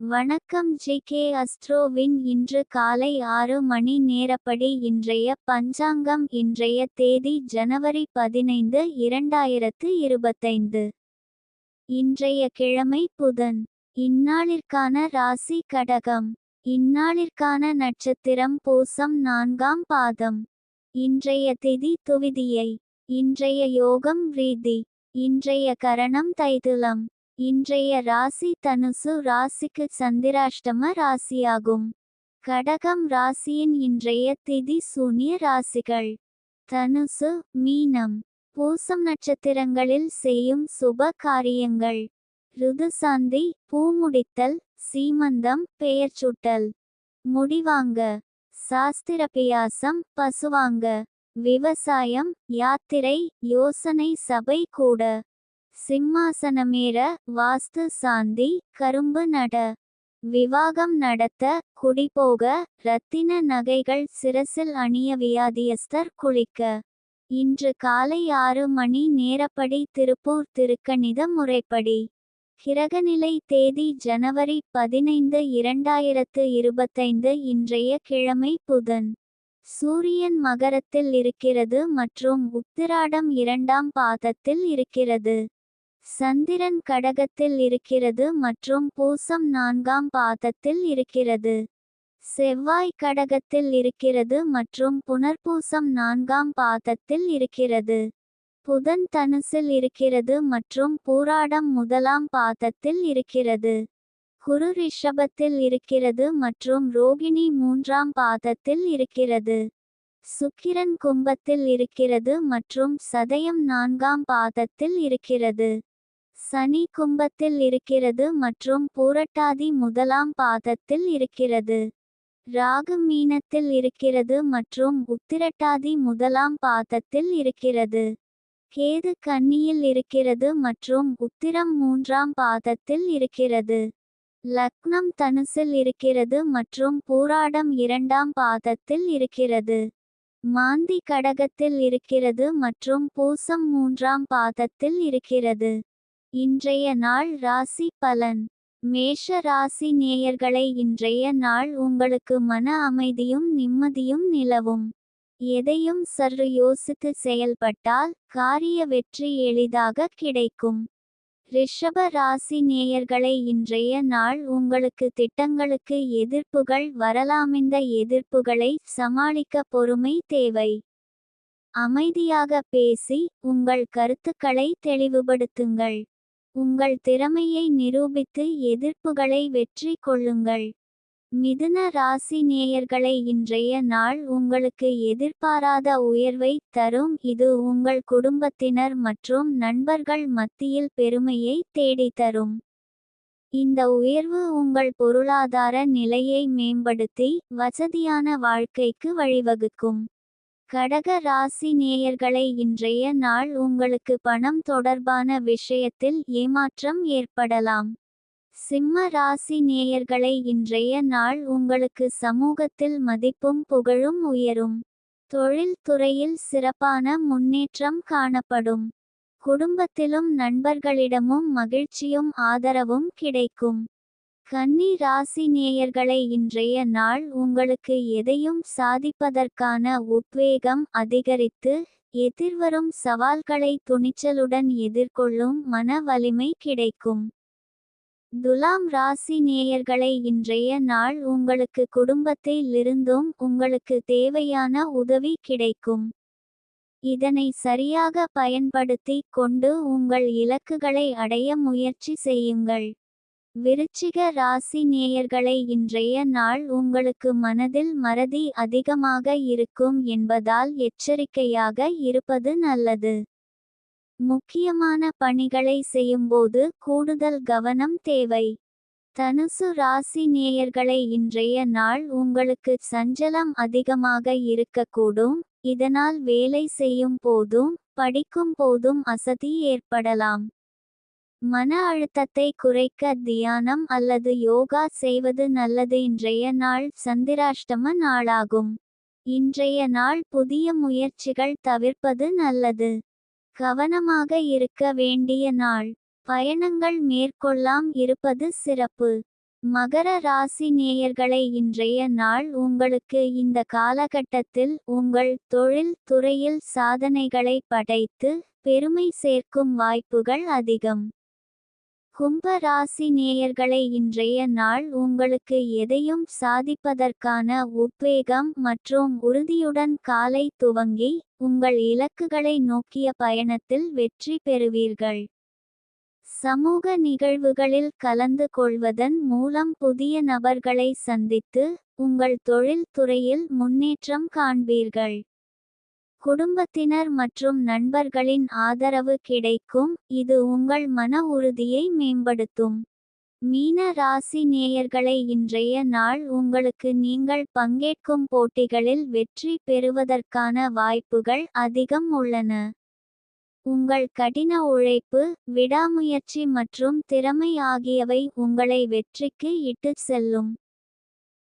வணக்கம் ஜி.கே. அஸ்ட்ரோவின் இன்று காலை 6 மணி நேரப்படி இன்றைய பஞ்சாங்கம். இன்றைய தேதி ஜனவரி 15, 2025. இன்றைய கிழமை புதன். இந்நாளிற்கான ராசி கடகம். இந்நாளிற்கான நட்சத்திரம் பூசம் 4ஆம் பாதம். இன்றைய திதி துவிதியை. இன்றைய யோகம் விருத்தி. இன்றைய கரணம் தைதுலம். இன்றைய ராசி தனுசு ராசிக்கு சந்திராஷ்டம ராசியாகும். கடகம் ராசியின் இன்றைய திதி சூன்ய ராசிகள்: தனுசு, மீனம். பூசம் நட்சத்திரங்களில் செய்யும் சுப காரியங்கள்: ருதுசாந்தி, பூமுடித்தல், சீமந்தம், பெயர்ச்சூட்டல், முடிவாங்க, சாஸ்திரபியாசம், பசுவாங்க, விவசாயம், யாத்திரை, யோசனை சபை கூட, சிம்மாசனமேற, வாஸ்து சாந்தி, கரும்பு நட, விவாகம் நடத்த, குடிபோக, இரத்தின நகைகள் சிரசில் அணிய, வியாதியஸ்தர் குளிக்க. இன்று காலை 6 மணி நேரப்படி திருப்பூர் திருக்கணித முறைப்படி. கிரகநிலை தேதி ஜனவரி 15, 2025. இன்றைய கிழமை புதன். சூரியன் மகரத்தில் இருக்கிறது மற்றும் உத்திராடம் 2ஆம் பாதத்தில் இருக்கிறது. சந்திரன் கடகத்தில் இருக்கிறது மற்றும் பூசம் 4ஆம் பாதத்தில் இருக்கிறது. செவ்வாய் கடகத்தில் இருக்கிறது மற்றும் புனர்பூசம் 4ஆம் பாதத்தில் இருக்கிறது. புதன் தனுசில் இருக்கிறது மற்றும் பூராடம் 1ஆம் பாதத்தில் இருக்கிறது. குரு ரிஷபத்தில் இருக்கிறது மற்றும் ரோகிணி 3ஆம் பாதத்தில் இருக்கிறது. சுக்கிரன் கும்பத்தில் இருக்கிறது மற்றும் சதயம் 4ஆம் பாதத்தில் இருக்கிறது. சனி கும்பத்தில் இருக்கிறது மற்றும் பூரட்டாதி 1ஆம் பாதத்தில் இருக்கிறது. ராகு மீனத்தில் இருக்கிறது மற்றும் உத்திரட்டாதி 1ஆம் பாதத்தில் இருக்கிறது. கேது கன்னியில் இருக்கிறது மற்றும் உத்திரம் 3ஆம் பாதத்தில் இருக்கிறது. லக்னம் தனுசில் இருக்கிறது மற்றும் பூராடம் 2ஆம் பாதத்தில் இருக்கிறது. மாந்தி கடகத்தில் இருக்கிறது மற்றும் பூசம் 3ஆம் பாதத்தில் இருக்கிறது. இன்றைய நாள் ராசி பலன்: மேஷ ராசி நேயர்களை, இன்றைய நாள் உங்களுக்கு மன அமைதியும் நிம்மதியும் நிலவும். எதையும் சற்று யோசித்து செயல்பட்டால் காரிய வெற்றி எளிதாக கிடைக்கும். ரிஷப ராசி நேயர்களை, இன்றைய நாள் உங்களுக்கு திட்டங்களுக்கு எதிர்ப்புகள் வரலாம். இந்த எதிர்ப்புகளை சமாளிக்க பொறுமை தேவை. அமைதியாக பேசி உங்கள் கருத்துக்களை தெளிவுபடுத்துங்கள். உங்கள் திறமையை நிரூபித்து எதிர்ப்புகளை வெற்றி கொள்ளுங்கள். மிதுன ராசி நேயர்களை, இன்றைய நாள் உங்களுக்கு எதிர்பாராத உயர்வை தரும். இது உங்கள் குடும்பத்தினர் மற்றும் நண்பர்கள் மத்தியில் பெருமையை தேடித்தரும். இந்த உயர்வு உங்கள் பொருளாதார நிலையை மேம்படுத்தி வசதியான வாழ்க்கைக்கு வழிவகுக்கும். கடக ராசி நேயர்களை, இன்றைய நாள் உங்களுக்கு பணம் தொடர்பான விஷயத்தில் ஏமாற்றம் ஏற்படலாம். சிம்ம ராசி நேயர்களை, இன்றைய நாள் உங்களுக்கு சமூகத்தில் மதிப்பும் புகழும் உயரும். தொழில் துறையில் சிறப்பான முன்னேற்றம் காணப்படும். குடும்பத்திலும் நண்பர்களிடமும் மகிழ்ச்சியும் ஆதரவும் கிடைக்கும். கன்னி ராசி நேயர்களை, இன்றைய நாள் உங்களுக்கு எதையும் சாதிப்பதற்கான உத்வேகம் அதிகரித்து எதிர்வரும் சவால்களை துணிச்சலுடன் எதிர்கொள்ளும் மன வலிமை கிடைக்கும். துலாம் ராசி நேயர்களை, இன்றைய நாள் உங்களுக்கு குடும்பத்திலிருந்தும் உங்களுக்கு தேவையான உதவி கிடைக்கும். இதனை சரியாக பயன்படுத்தி கொண்டு உங்கள் இலக்குகளை அடைய முயற்சி செய்யுங்கள். விருச்சிக ராசி நேயர்களை, இன்றைய நாள் உங்களுக்கு மனதில் மறதி அதிகமாக இருக்கும் என்பதால் எச்சரிக்கையாக இருப்பது நல்லது. முக்கியமான பணிகளை செய்யும்போது கூடுதல் கவனம் தேவை. தனுசு ராசி நேயர்களை, இன்றைய நாள் உங்களுக்கு சஞ்சலம் அதிகமாக இருக்கக்கூடும். இதனால் வேலை செய்யும் போதும் படிக்கும் போதும் அசதி ஏற்படலாம். மன அழுத்தத்தை குறைக்க தியானம் அல்லது யோகா செய்வது நல்லது. இன்றைய நாள் சந்திராஷ்டம நாளாகும். இன்றைய நாள் புதிய முயற்சிகள் தவிர்ப்பது நல்லது. கவனமாக இருக்க வேண்டிய நாள். பயணங்கள் மேற்கொள்ளாம் இருப்பது சிறப்பு. மகர ராசி நேயர்களை இன்றைய நாள் உங்களுக்கு இந்த காலகட்டத்தில் உங்கள் தொழில் துறையில் சாதனைகளை படைத்து பெருமை சேர்க்கும் வாய்ப்புகள் அதிகம். கும்ப ராசி நேயர்களை இன்றைய நாள் உங்களுக்கு எதையும் சாதிப்பதற்கான உத்வேகம் மற்றும் உறுதியுடன் காலை துவங்கி உங்கள் இலக்குகளை நோக்கிய பயணத்தில் வெற்றி பெறுவீர்கள். சமூக நிகழ்வுகளில் கலந்து கொள்வதன் மூலம் புதிய நபர்களை சந்தித்து உங்கள் தொழில் துறையில் முன்னேற்றம் காண்பீர்கள். குடும்பத்தினர் மற்றும் நண்பர்களின் ஆதரவு கிடைக்கும், இது உங்கள் மன உறுதியை மேம்படுத்தும். மீன ராசி நேயர்களை இன்றைய நாள் உங்களுக்கு நீங்கள் பங்கேற்கும் போட்டிகளில் வெற்றி பெறுவதற்கான வாய்ப்புகள் அதிகம் உள்ளன. உங்கள் கடின உழைப்பு, விடாமுயற்சி மற்றும் திறமை ஆகியவை உங்களை வெற்றிக்கு இட்டுச் செல்லும்.